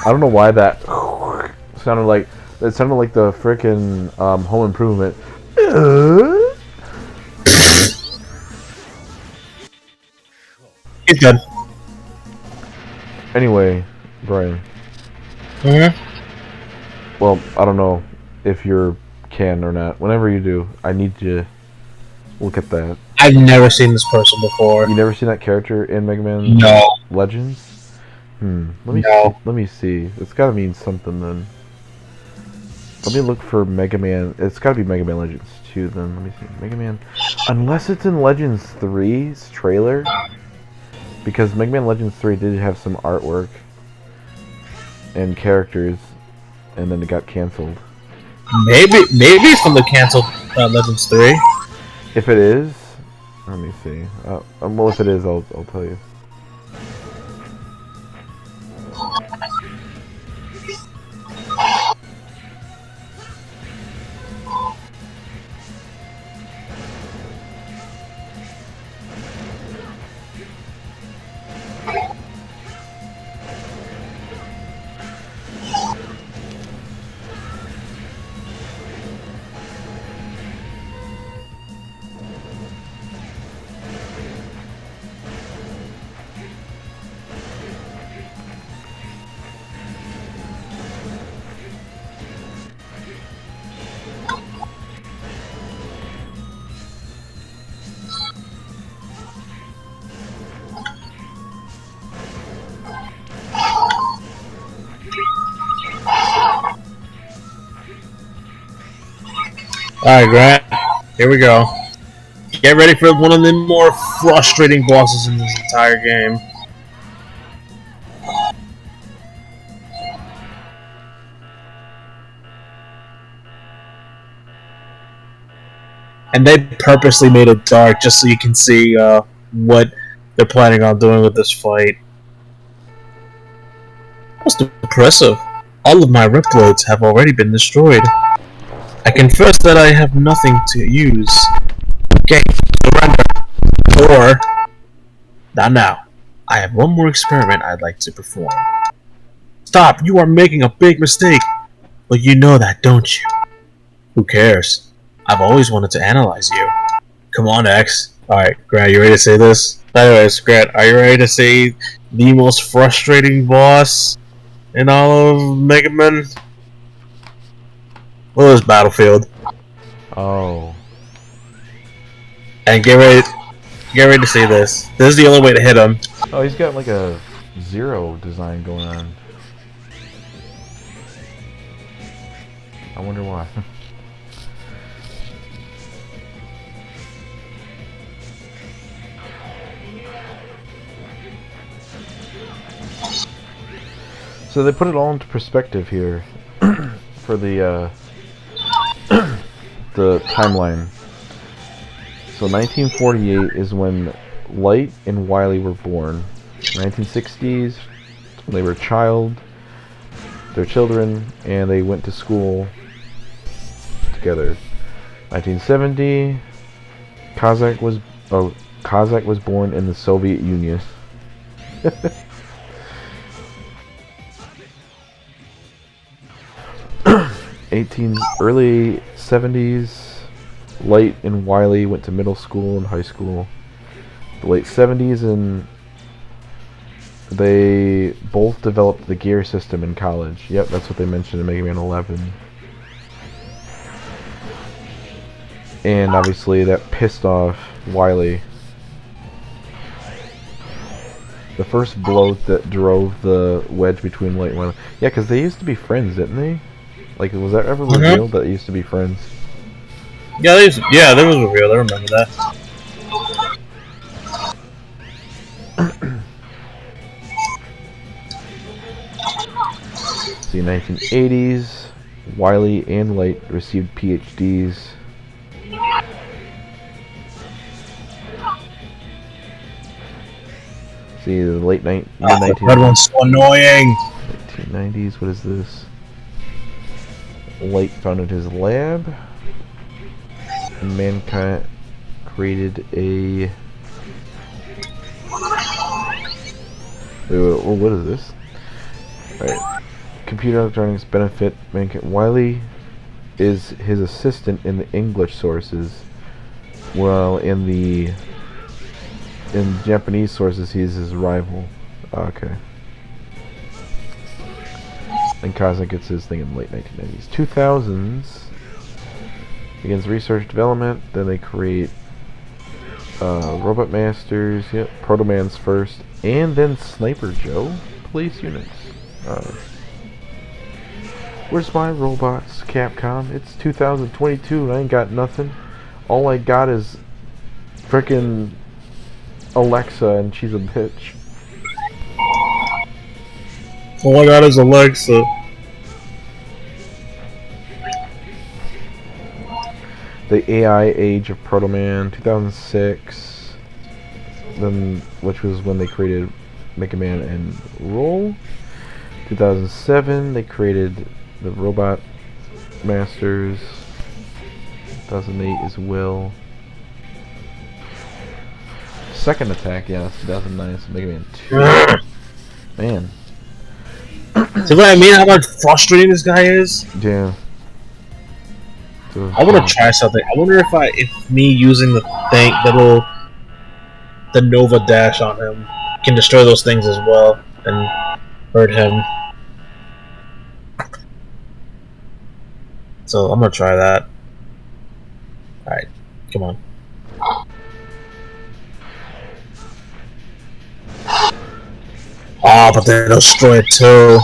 I don't know why that sounded like it sounded like the frickin' Home Improvement. He's good. Anyway, Brian. Well, I don't know if you can or not. Whenever you do, I need to look at that. I've never seen this person before. You never seen that character in Mega Man No. Legends? Let me No. see. Let me see. It's gotta mean something then. Let me look for Mega Man. It's gotta be Mega Man Legends 2 then. Let me see. Mega Man. Unless it's in Legends 3's trailer. Because Mega Man Legends 3 did have some artwork and characters, and then it got canceled. Maybe it's from the canceled Legends 3. If it is, let me see. Well, if it is, I'll tell you. Alright, Grant. Here we go. Get ready for one of the more frustrating bosses in this entire game. And they purposely made it dark just so you can see what they're planning on doing with this fight. Most impressive. All of my Reploids have already been destroyed. I confess that I have nothing to use. Game, surrender. Or, not now. I have one more experiment I'd like to perform. Stop! You are making a big mistake! But you know that, don't you? Who cares? I've always wanted to analyze you. Come on, X. Alright, Grant, you ready to say this? Anyways, Grant, are you ready to see the most frustrating boss in all of Mega Man? Well, it's Battlefield. Oh. And get ready to see this. This is the only way to hit him. Oh, he's got like a zero design going on. I wonder why. So they put it all into perspective here for the the timeline. So 1948 is when Light and Wily were born. 1960s, when they were their children, and they went to school together. 1970, Kazakh was born in the Soviet Union. Early 70s, Light and Wily went to middle school and high school. The late 70s, and they both developed the gear system in college. Yep, that's what they mentioned in Mega Man 11. And obviously that pissed off Wily. The first blow that drove the wedge between Light and Wily. Yeah, because they used to be friends, didn't they? Like, was that ever revealed that they used to be friends? Yeah, there was a reveal. I remember that. See, 1980s, Wily and Light received PhDs. See, the late 1990s. That one's so annoying. 1990s, what is this? Light founded his lab, and mankind created a... Wait, what is this? Alright. computer electronics benefit mankind. Wily is his assistant in the English sources, while in Japanese sources he's his rival. Okay. And Cosmic gets his thing in the late 1990s. 2000s begins research development. Then they create Robot Masters. Yep, Proto Man's first, and then Sniper Joe police units. Where's my robots, Capcom? It's 2022 and I ain't got nothing. All I got is frickin' Alexa, and she's a bitch. All I got is Alexa. The AI Age of Proto Man, 2006. Then, which was when they created Mega Man and Roll. 2007, they created the Robot Masters. 2008 as well. Second Attack, yeah, that's 2009. So Mega Man 2. Man. See what I mean? How much frustrating this guy is? Yeah. I want to try something. I wonder if me using the Nova Dash on him can destroy those things as well and hurt him. So I'm gonna try that. Alright, come on. Oh, but they'll destroy it too.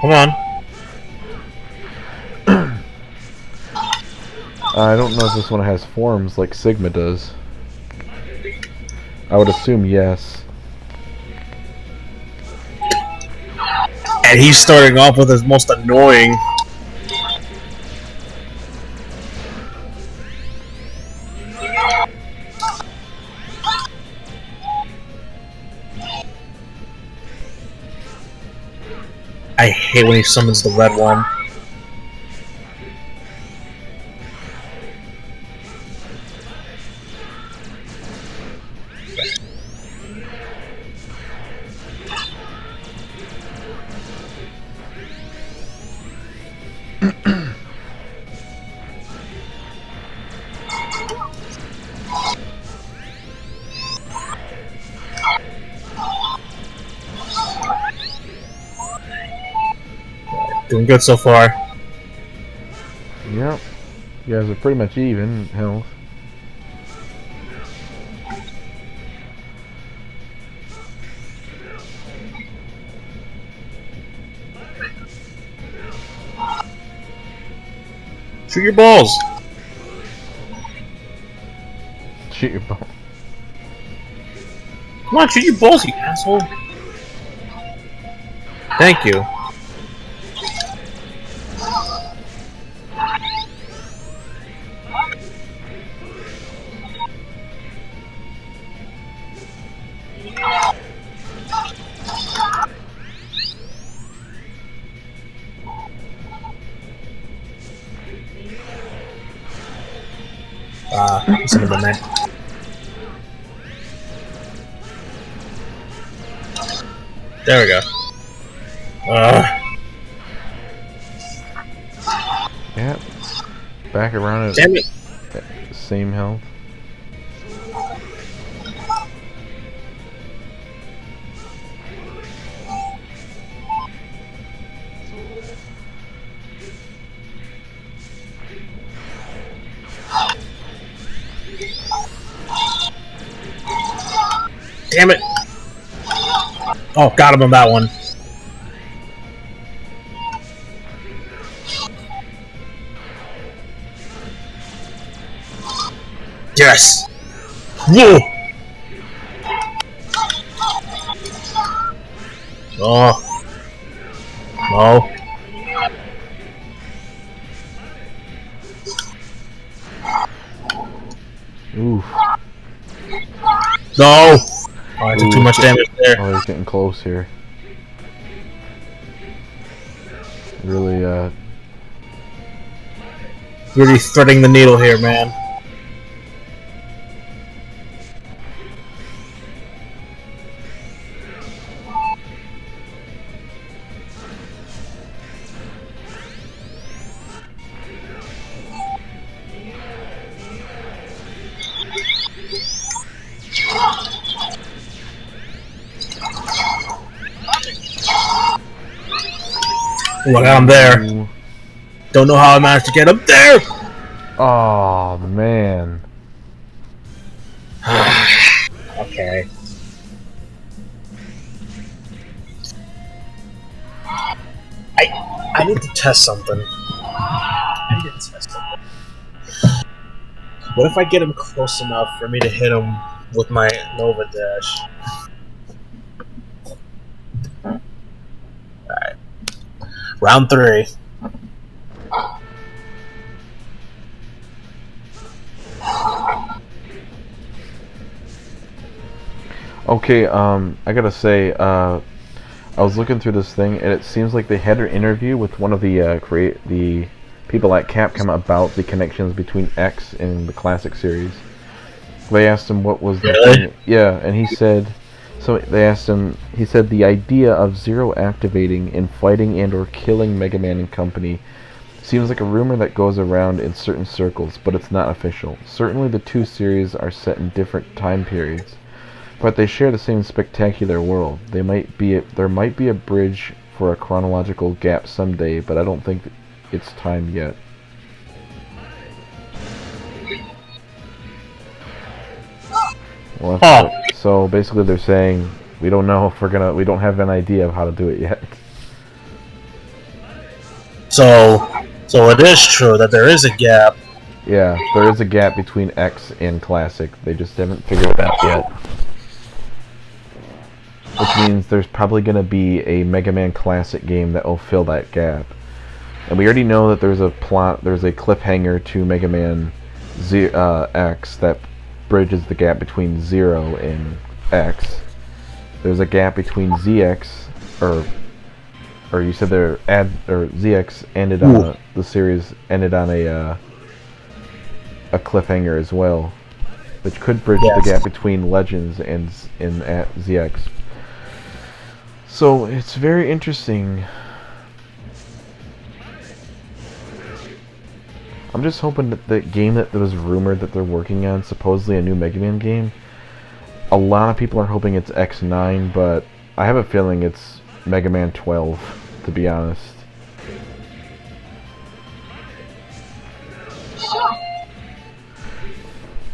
Come on. I don't know if this one has forms like Sigma does. I would assume yes. And he's starting off with his most annoying. I hate when he summons the red one. Doing good so far. Yep. You guys are pretty much even in health. Shoot your balls. Shoot your ball. Come on, shoot your balls, you asshole. Thank you. Son of a man. There we go. Yep. Back around at Damn it. same health. Damn it! Oh, got him on that one. Yes! Whoa! Oh. No. Oof. No! Oh, I took Ooh, too much damage there. oh, he's getting close here. Really, Really threading the needle here, man. Ooh, I got him there. ooh. Don't know how I managed to get him there! Oh, man. Okay. I need to test something. I need to test something. What if I get him close enough for me to hit him with my Nova Dash? Alright. Round 3. Okay, I gotta say, I was looking through this thing, and it seems like they had an interview with one of the the people at Capcom about the connections between X and the classic series. They asked him what was the Really? thing. Yeah, and he said, so they asked him. He said the idea of Zero activating and fighting and/or killing Mega Man and company seems like a rumor that goes around in certain circles, but it's not official. Certainly, the two series are set in different time periods, but they share the same spectacular world. There might be a bridge for a chronological gap someday, but I don't think it's time yet. Well, Huh. so basically, they're saying we don't know if we don't have an idea of how to do it yet. So it is true that there is a gap. Yeah, there is a gap between X and Classic. They just haven't figured it out yet. Which means there's probably going to be a Mega Man Classic game that will fill that gap. And we already know that there's a cliffhanger to Mega Man X that bridges the gap between 0 and X. There's a gap between ZX, or you said ZX ended on the series ended on a cliffhanger as well, which could bridge the gap between Legends and ZX. So it's very interesting. I'm just hoping that the game that was rumored that they're working on, supposedly a new Mega Man game, a lot of people are hoping it's X9, but I have a feeling it's Mega Man 12, to be honest.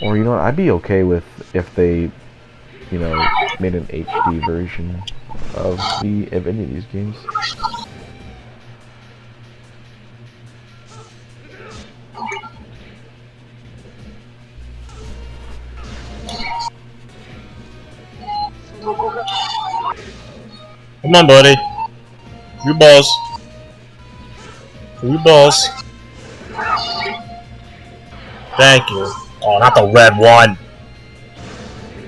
Or, you know what, I'd be okay with if they, you know, made an HD version of any of these games. Come on, buddy. You balls. You balls. Thank you. Oh, not the red one.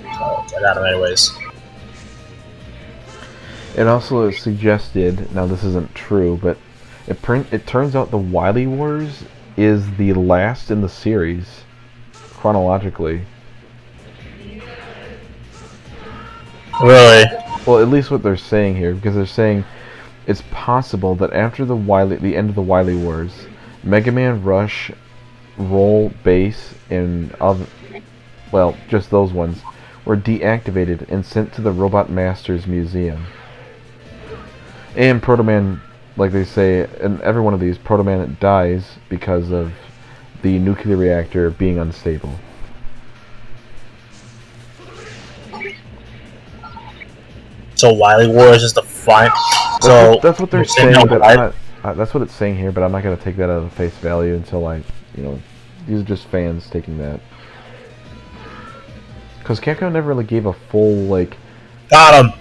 Oh, I got him anyways. It also is suggested, now this isn't true, but it turns out the Wily Wars is the last in the series, chronologically. Really? Well, at least what they're saying here, because they're saying it's possible that after the end of the Wily Wars, Mega Man Rush, Roll, Base, and well, just those ones, were deactivated and sent to the Robot Masters Museum. And Proto Man, like they say, in every one of these, Proto Man dies because of the nuclear reactor being unstable. So Wily Wars is the final. So That's what they're saying, but that's what it's saying here. But I'm not gonna take that at face value until these are just fans taking that. Because Capcom never really gave a full Got him.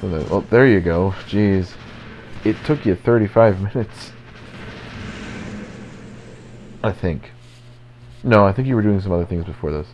Well, there you go. Jeez, it took you 35 minutes. I think. No, I think you were doing some other things before this.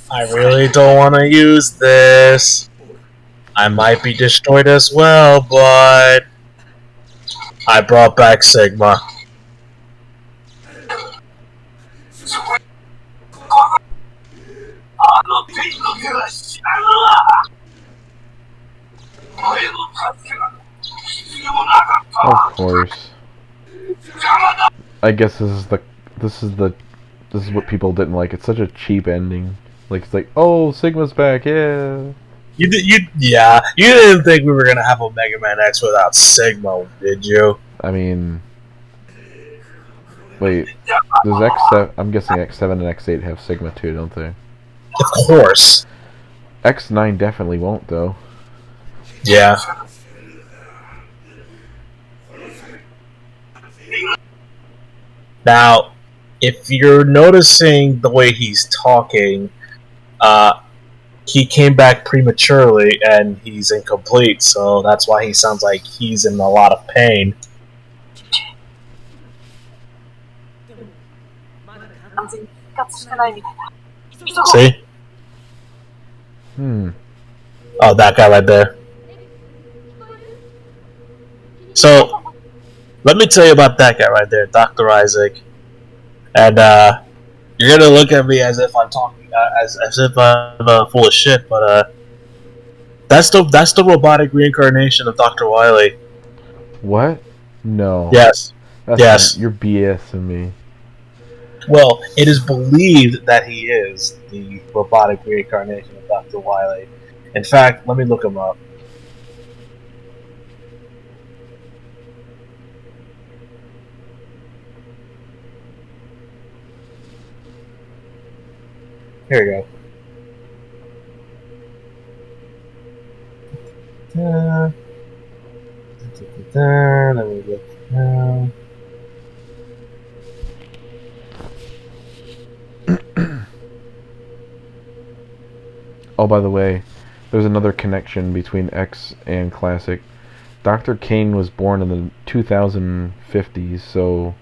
I really don't want to use this. I might be destroyed as well, but I brought back Sigma. Of course. I guess this is the this is what people didn't like. It's such a cheap ending. Like it's like, oh, Sigma's back, yeah. You didn't think we were gonna have a Mega Man X without Sigma, did you? I mean, wait, does X7? I'm guessing X7 and X8 have Sigma too, don't they? Of course. X9 definitely won't though. Yeah. Now, if you're noticing the way he's talking, he came back prematurely and he's incomplete, so that's why he sounds like he's in a lot of pain. See? Oh, that guy right there. So, let me tell you about that guy right there, Dr. Isaac. And, you're gonna look at me as if I'm talking, as if I'm full of shit, but, that's the robotic reincarnation of Dr. Wily. What? No. Yes. That's Yes. You're BSing me. Well, it is believed that he is the robotic reincarnation of Dr. Wily. In fact, let me look him up. Here we go. Let me look down. Oh, by the way, there's another connection between X and Classic. Dr. Kane was born in the 2050s, so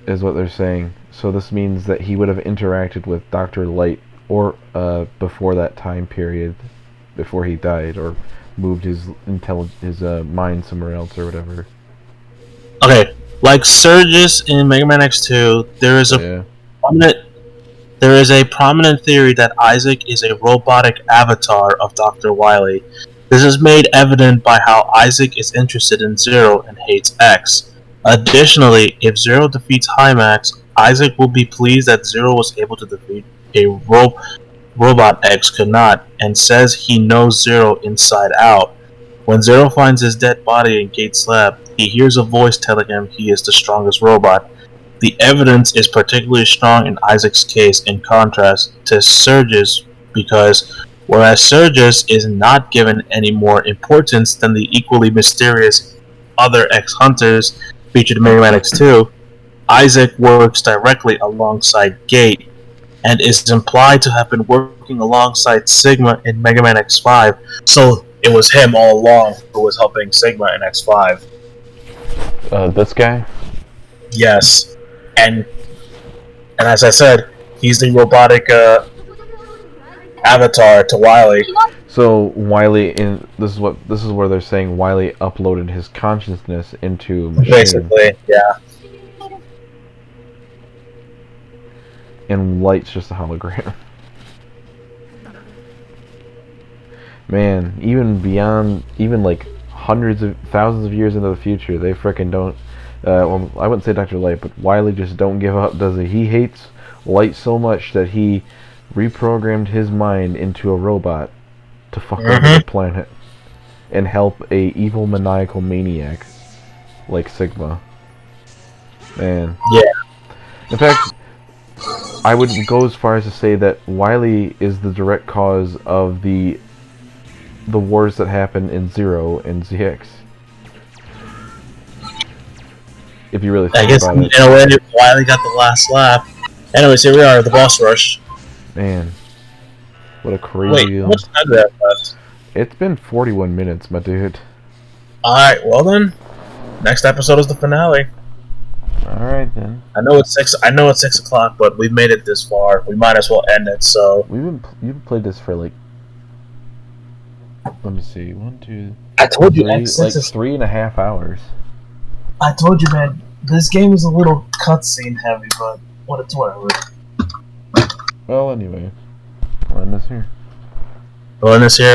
is what they're saying. So this means that he would have interacted with Dr. Light or before that time period, before he died, or moved his mind somewhere else or whatever. Okay, like Surges in Mega Man X2, there is a prominent theory that Isaac is a robotic avatar of Dr. Wily. This is made evident by how Isaac is interested in Zero and hates X. Additionally, if Zero defeats Hymax, Isaac will be pleased that Zero was able to defeat a robot X could not, and says he knows Zero inside out. When Zero finds his dead body in Gate's lab, he hears a voice telling him he is the strongest robot. The evidence is particularly strong in Isaac's case in contrast to Surge's, because whereas Surge's is not given any more importance than the equally mysterious other X-Hunters featured in Mega Man X2, Isaac works directly alongside Gate, and is implied to have been working alongside Sigma in Mega Man X5, so it was him all along who was helping Sigma in X5. This guy? Yes. And as I said, he's the robotic avatar to Wily. So Wily, this is where they're saying Wily uploaded his consciousness into machine. Basically, yeah. And Light's just a hologram. Man, even like hundreds of thousands of years into the future, they frickin' don't. Well, I wouldn't say Dr. Light, but Wily just don't give up, does he? He hates Light so much that he reprogrammed his mind into a robot to fuck over the planet and help a evil maniacal maniac like Sigma. Man. Yeah. In fact, I would go as far as to say that Wily is the direct cause of the wars that happen in Zero and ZX. If you really I think guess about in it. a way, Wily got the last laugh. Anyways, here we are, the boss rush. Man, what a crazy Wait, how game. much time do we have left? It's been 41 minutes, my dude. Alright, well then, next episode is the finale. Alright then. I know it's 6 o'clock, but we've made it this far. We might as well end it, so You've played this for like, let me see, 1, 2, I told you 3, like 3.5 hours. I told you, man, this game is a little cutscene heavy, but whatever. Well, anyway, we'll end this here. We'll end this here.